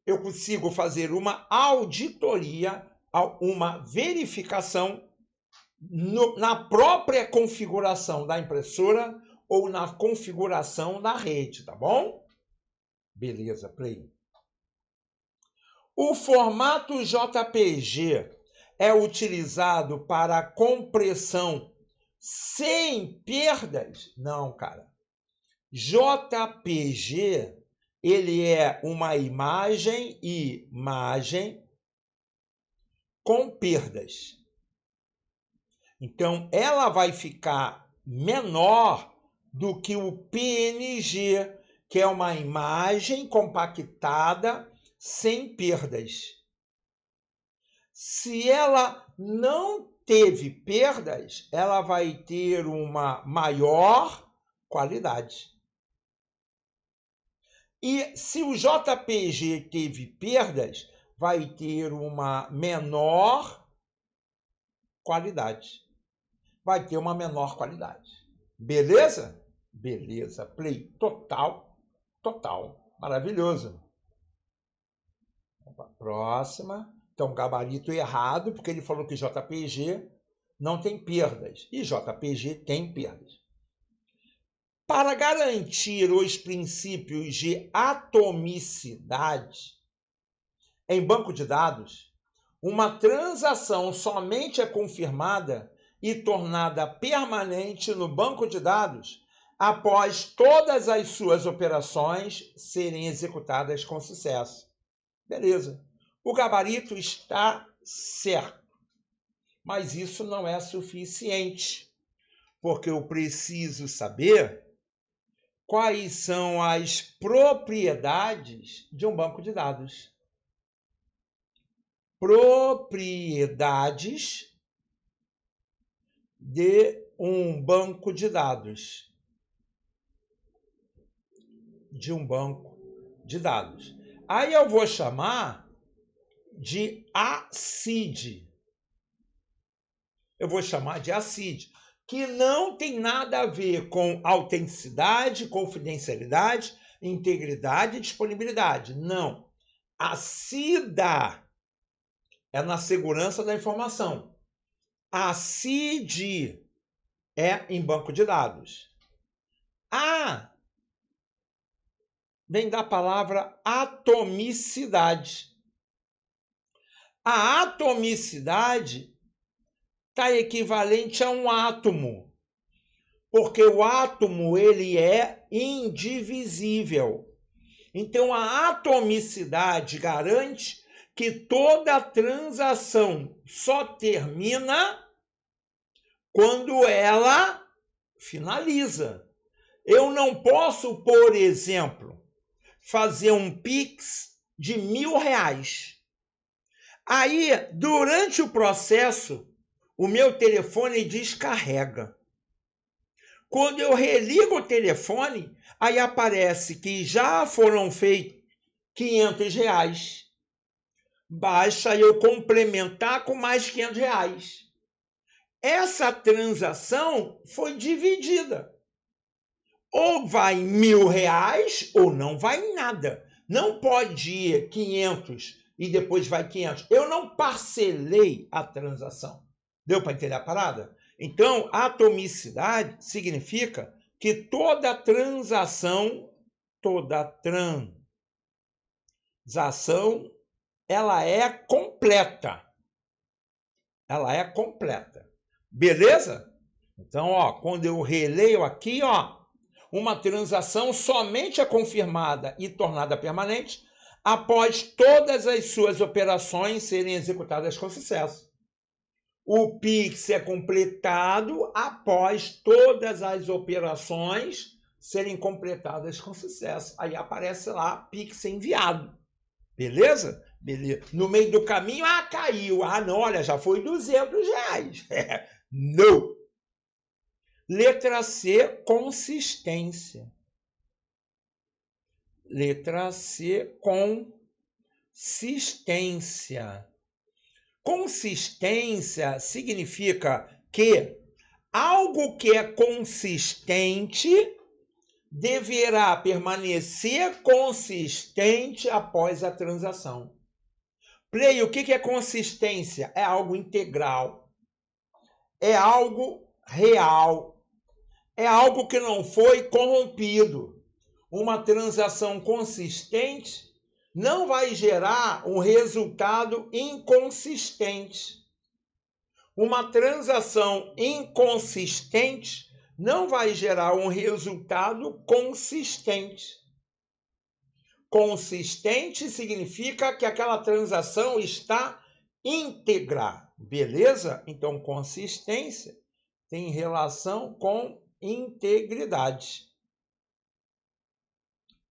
Eu consigo fazer uma auditoria, uma verificação na própria configuração da impressora ou na configuração da rede, tá bom? Beleza, Play. O formato JPG é utilizado para compressão sem perdas? Não, cara. JPG ele é uma imagem com perdas. Então, ela vai ficar menor do que o PNG, que é uma imagem compactada sem perdas. Se ela não teve perdas, ela vai ter uma maior qualidade. E se o JPG teve perdas, vai ter uma menor qualidade. Vai ter uma menor qualidade. Beleza? Beleza. Play total. Maravilhoso. Vamos para a próxima. Então, gabarito errado, porque ele falou que JPG não tem perdas. E JPG tem perdas. Para garantir os princípios de atomicidade, em banco de dados, uma transação somente é confirmada e tornada permanente no banco de dados após todas as suas operações serem executadas com sucesso. Beleza. O gabarito está certo, mas isso não é suficiente, porque eu preciso saber quais são as propriedades de um banco de dados. Propriedades de um banco de dados. Aí eu vou chamar de ACID. Que não tem nada a ver com autenticidade, confidencialidade, integridade e disponibilidade. Não. A CIDA é na segurança da informação. A CID é em banco de dados. A vem da palavra atomicidade. A atomicidade está equivalente a um átomo, porque o átomo ele é indivisível. Então, a atomicidade garante que toda transação só termina quando ela finaliza. Eu não posso, por exemplo, fazer um Pix de R$1.000. Aí, durante o processo, o meu telefone descarrega. Quando eu religo o telefone, aí aparece que já foram feitos R$500. Basta eu complementar com mais R$500. Essa transação foi dividida. Ou vai R$1.000 ou não vai nada. Não pode ir 500 e depois vai 500. Eu não parcelei a transação. Deu para entender a parada? Então, atomicidade significa que toda transação, ela é completa. Beleza? Então, quando eu releio aqui, uma transação somente é confirmada e tornada permanente após todas as suas operações serem executadas com sucesso. O Pix é completado após todas as operações serem completadas com sucesso. Aí aparece lá, Pix enviado. Beleza? Beleza. No meio do caminho, caiu. Não, olha, já foi R$200. Não. Letra C, consistência. Consistência significa que algo que é consistente deverá permanecer consistente após a transação. Play, o que é consistência? É algo integral. É algo real. É algo que não foi corrompido. Uma transação consistente não vai gerar um resultado inconsistente. Uma transação inconsistente não vai gerar um resultado consistente. Consistente significa que aquela transação está íntegra, beleza? Então, consistência tem relação com integridade.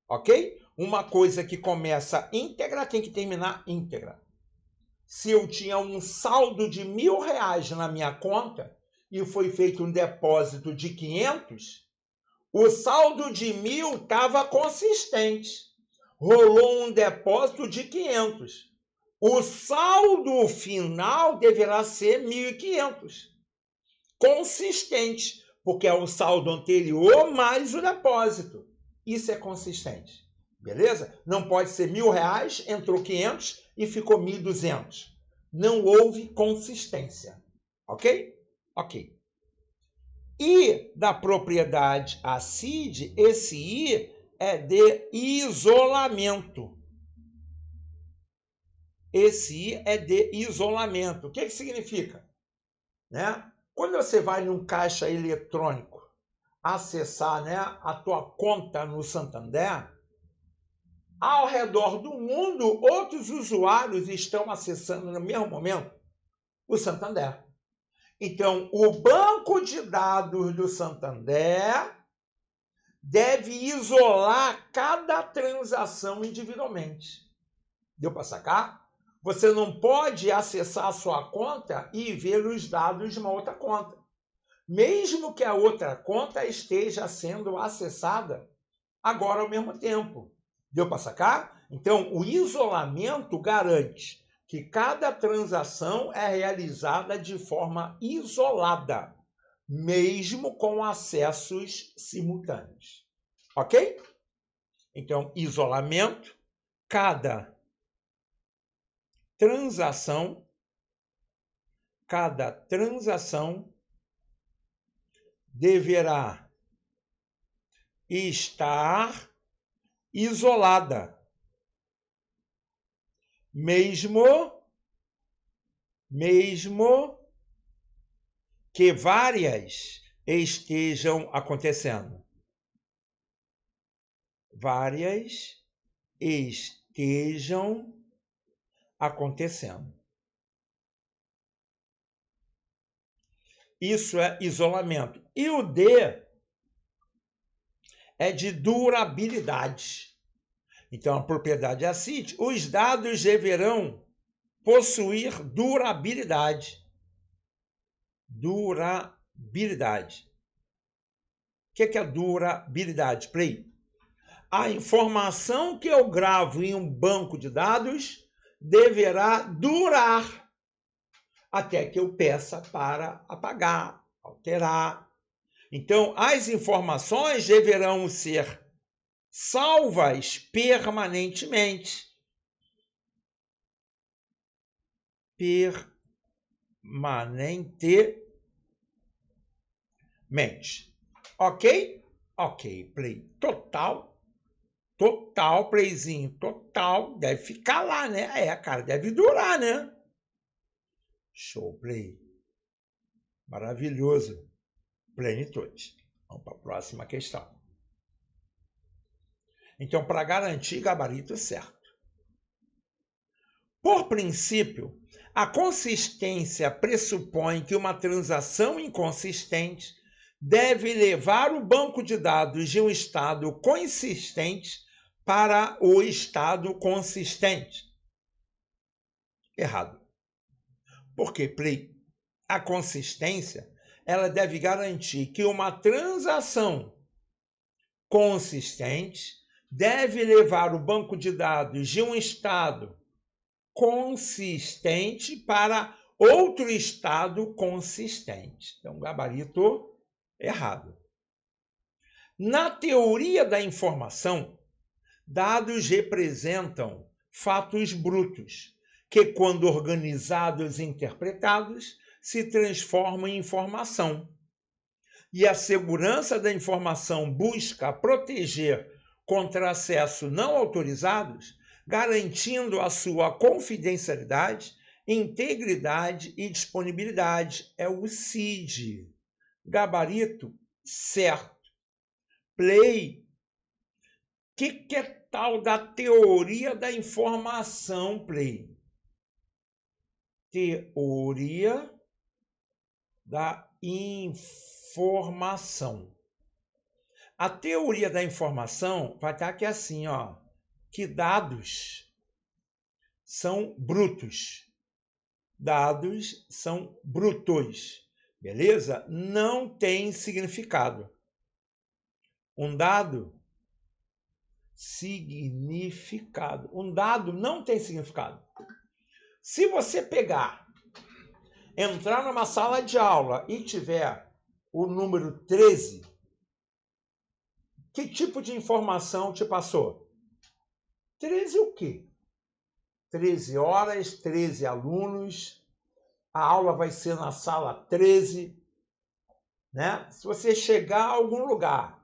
Ok? Uma coisa que começa íntegra tem que terminar íntegra. Se eu tinha um saldo de R$1.000 na minha conta e foi feito um depósito de 500, o saldo de 1.000 estava consistente. Rolou um depósito de 500. O saldo final deverá ser 1.500. Consistente, porque é o saldo anterior mais o depósito. Isso é consistente, beleza? Não pode ser R$1.000, entrou 500 e ficou 1.200. Não houve consistência, ok? Ok. I da propriedade ACID, esse I é de isolamento. Esse I é de isolamento. O que significa? Né? Quando você vai num caixa eletrônico acessar, né, a tua conta no Santander, ao redor do mundo, outros usuários estão acessando no mesmo momento o Santander. Então, o banco de dados do Santander deve isolar cada transação individualmente. Deu para sacar? Você não pode acessar a sua conta e ver os dados de uma outra conta, mesmo que a outra conta esteja sendo acessada agora ao mesmo tempo. Deu para sacar? Então, o isolamento garante que cada transação é realizada de forma isolada, mesmo com acessos simultâneos. Ok? Então, isolamento, cada transação deverá estar isolada, mesmo que várias estejam acontecendo. Várias estejam acontecendo. Isso é isolamento. E o D é de durabilidade. Então, a propriedade ACID, os dados deverão possuir durabilidade. Durabilidade. O que é durabilidade? Play. A informação que eu gravo em um banco de dados deverá durar até que eu peça para apagar, alterar. Então, as informações deverão ser salvas permanentemente. Permanentemente. Ok? Ok, play. Total, playzinho. Total. Deve ficar lá, né? É, cara, deve durar, né? Show, play. Maravilhoso. Plenitude. Vamos para a próxima questão. Então, para garantir gabarito certo. Por princípio, a consistência pressupõe que uma transação inconsistente deve levar o banco de dados de um estado consistente para o estado consistente. Errado. Porque, play, a consistência ela deve garantir que uma transação consistente deve levar o banco de dados de um estado consistente para outro estado consistente. Então, gabarito errado. Na teoria da informação, dados representam fatos brutos, que, quando organizados e interpretados, se transformam em informação. E a segurança da informação busca proteger contra acesso não autorizados, garantindo a sua confidencialidade, integridade e disponibilidade. É o CID. Gabarito certo. Play. O que é tal da teoria da informação, Play. Teoria da informação. A teoria da informação vai estar aqui assim, ó, que dados são brutos. Dados são brutos, beleza? Não tem significado. Um dado, significado. Um dado não tem significado. Se você pegar, entrar numa sala de aula e tiver o número 13, que tipo de informação te passou? 13 o quê? 13 horas, 13 alunos, a aula vai ser na sala 13, né? Se você chegar a algum lugar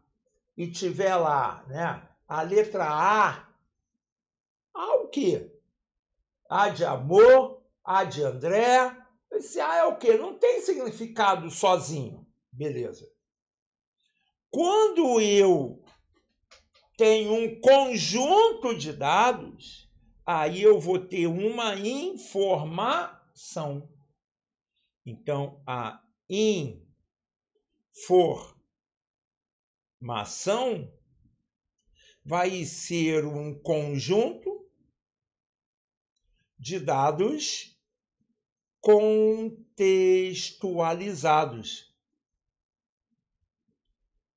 e tiver lá, né, a letra A o quê? A de amor, A de André, esse A é o quê? Não tem significado sozinho, beleza. Quando eu tenho um conjunto de dados, aí eu vou ter uma informação. Então, a informação vai ser um conjunto de dados contextualizados.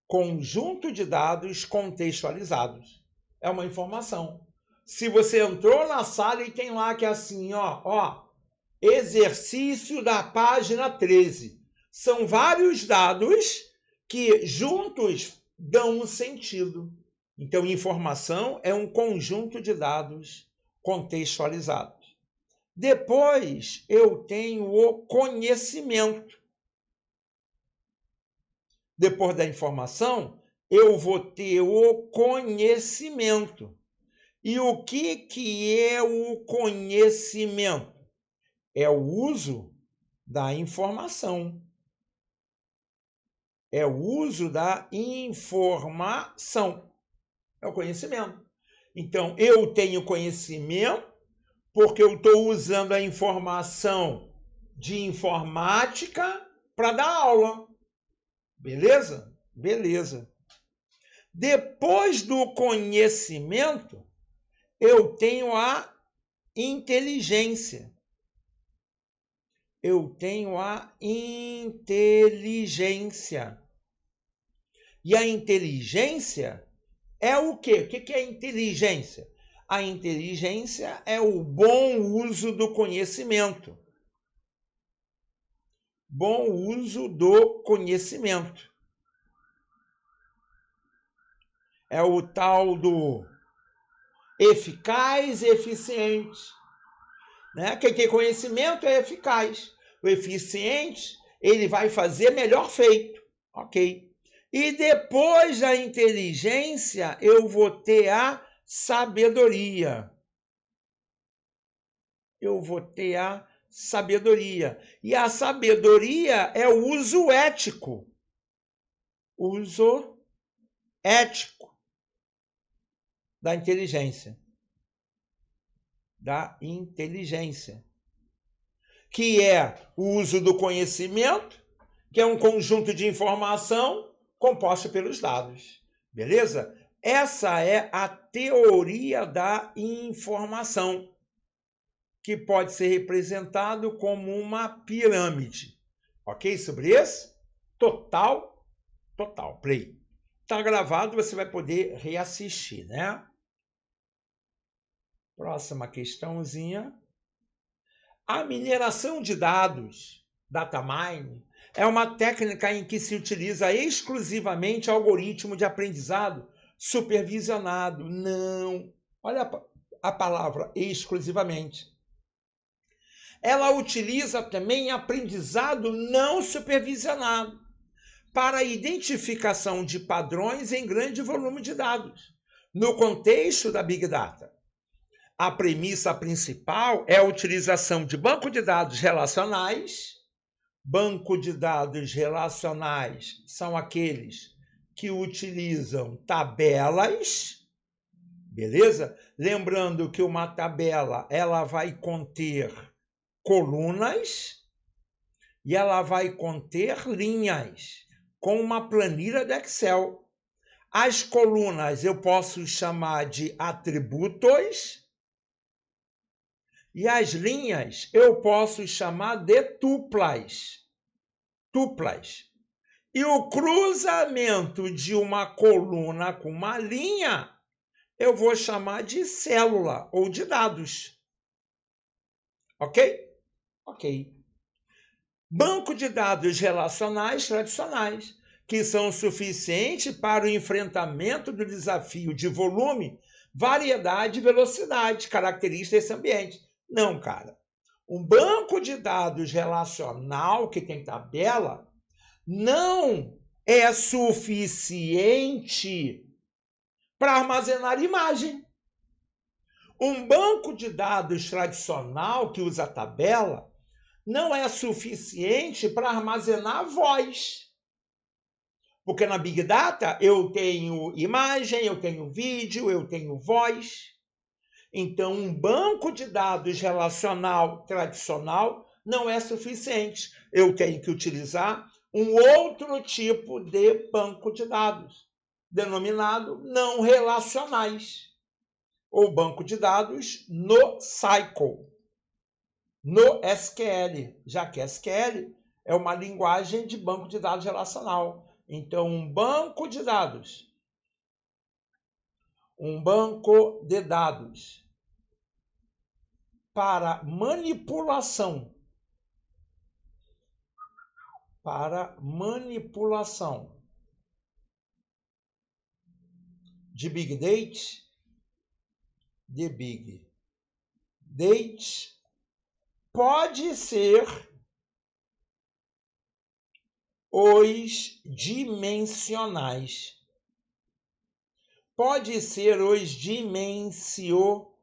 Conjunto de dados contextualizados. É uma informação. Se você entrou na sala e tem lá que é assim, ó, exercício da página 13. São vários dados que juntos dão um sentido. Então, informação é um conjunto de dados contextualizados. Depois, eu tenho o conhecimento. Depois da informação, eu vou ter o conhecimento. E o que é o conhecimento? É o uso da informação. É o uso da informação. É o conhecimento. Então, eu tenho conhecimento porque eu estou usando a informação de informática para dar aula. Beleza? Beleza. Depois do conhecimento, eu tenho a inteligência. Eu tenho a inteligência. E a inteligência é o quê? O que é inteligência? A inteligência é o bom uso do conhecimento. Bom uso do conhecimento. É o tal do eficaz e eficiente. Né? Que conhecimento é eficaz. O eficiente, ele vai fazer melhor feito. Ok? E depois da inteligência, eu vou ter a sabedoria. Eu vou ter a sabedoria. E a sabedoria é o uso ético. Uso ético da inteligência. Da inteligência. Que é o uso do conhecimento, que é um conjunto de informação composto pelos dados. Beleza? Essa é a teoria da informação, que pode ser representado como uma pirâmide. Ok? Sobre isso? Total play. Está gravado, você vai poder reassistir, né? Próxima questãozinha. A mineração de dados, data mining, é uma técnica em que se utiliza exclusivamente algoritmo de aprendizado supervisionado. Não. Olha a palavra exclusivamente. Ela utiliza também aprendizado não supervisionado para a identificação de padrões em grande volume de dados, no contexto da Big Data. A premissa principal é a utilização de banco de dados relacionais. Banco de dados relacionais são aqueles que utilizam tabelas Beleza? Lembrando que uma tabela ela vai conter colunas e ela vai conter linhas, com uma planilha de Excel. As colunas eu posso chamar de atributos e as linhas eu posso chamar de tuplas. Tuplas. E o cruzamento de uma coluna com uma linha eu vou chamar de célula ou de dados. Ok? Ok. Banco de dados relacionais tradicionais, que são suficientes para o enfrentamento do desafio de volume, variedade e velocidade, características desse ambiente. Não, cara. Um banco de dados relacional que tem tabela não é suficiente para armazenar imagem. Um banco de dados tradicional que usa tabela não é suficiente para armazenar voz. Porque na Big Data eu tenho imagem, eu tenho vídeo, eu tenho voz. Então, um banco de dados relacional tradicional não é suficiente. Eu tenho que utilizar um outro tipo de banco de dados, denominado não relacionais, ou banco de dados no Cycle, no SQL, já que SQL é uma linguagem de banco de dados relacional. Então, um banco de dados para manipulação de Big Data, pode ser os dimensionais. Pode ser os dimensionais.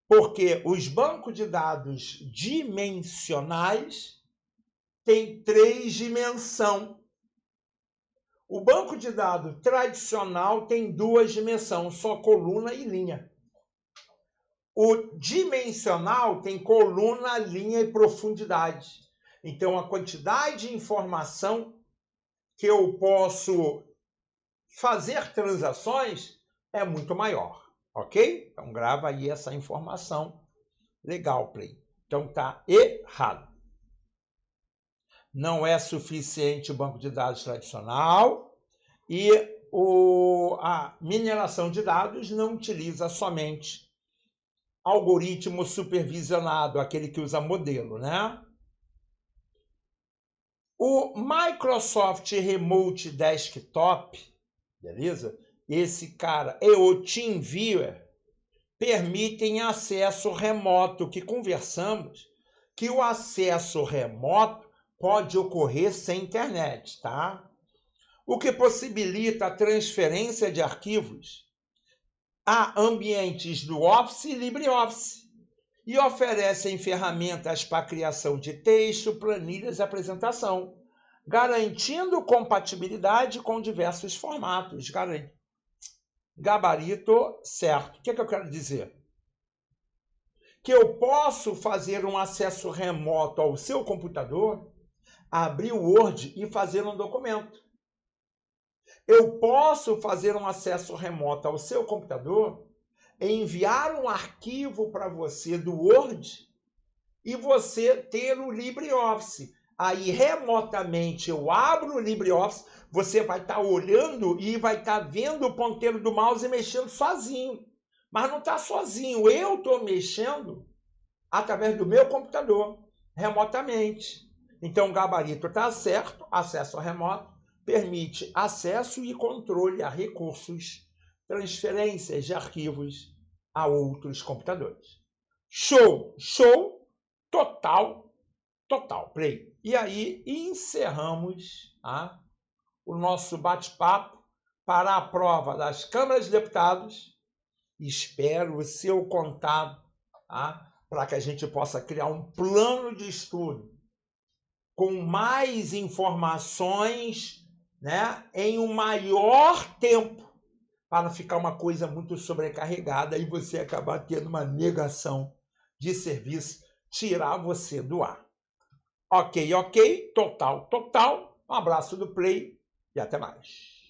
Porque os bancos de dados dimensionais têm 3 dimensões. O banco de dados tradicional tem 2 dimensões, só coluna e linha. O dimensional tem coluna, linha e profundidade. Então, a quantidade de informação que eu posso fazer transações é muito maior, ok? Então, grava aí essa informação. Legal, Play. Então, tá errado. Não é suficiente o banco de dados tradicional e a mineração de dados não utiliza somente algoritmo supervisionado, aquele que usa modelo, né? O Microsoft Remote Desktop, beleza? Esse cara e o TeamViewer permitem acesso remoto, que conversamos que o acesso remoto pode ocorrer sem internet, tá? O que possibilita a transferência de arquivos a ambientes do Office e LibreOffice e oferecem ferramentas para a criação de texto, planilhas e apresentação, garantindo compatibilidade com diversos formatos. Gabarito certo. O que eu quero dizer? Que eu posso fazer um acesso remoto ao seu computador, abrir o Word e fazer um documento. Eu posso fazer um acesso remoto ao seu computador, enviar um arquivo para você do Word e você ter o LibreOffice. Aí, remotamente, eu abro o LibreOffice, você vai estar olhando e vai estar vendo o ponteiro do mouse mexendo sozinho. Mas não está sozinho, eu estou mexendo através do meu computador, remotamente. Então, o gabarito está certo, acesso remoto, permite acesso e controle a recursos, transferências de arquivos a outros computadores. Show, show, total, Play. E aí, encerramos o nosso bate-papo para a prova das câmaras de deputados. Espero o seu contato, para que a gente possa criar um plano de estudo com mais informações, né, em um maior tempo, para não ficar uma coisa muito sobrecarregada e você acabar tendo uma negação de serviço, tirar você do ar. Ok, ok, total, total. Um abraço do Play e até mais.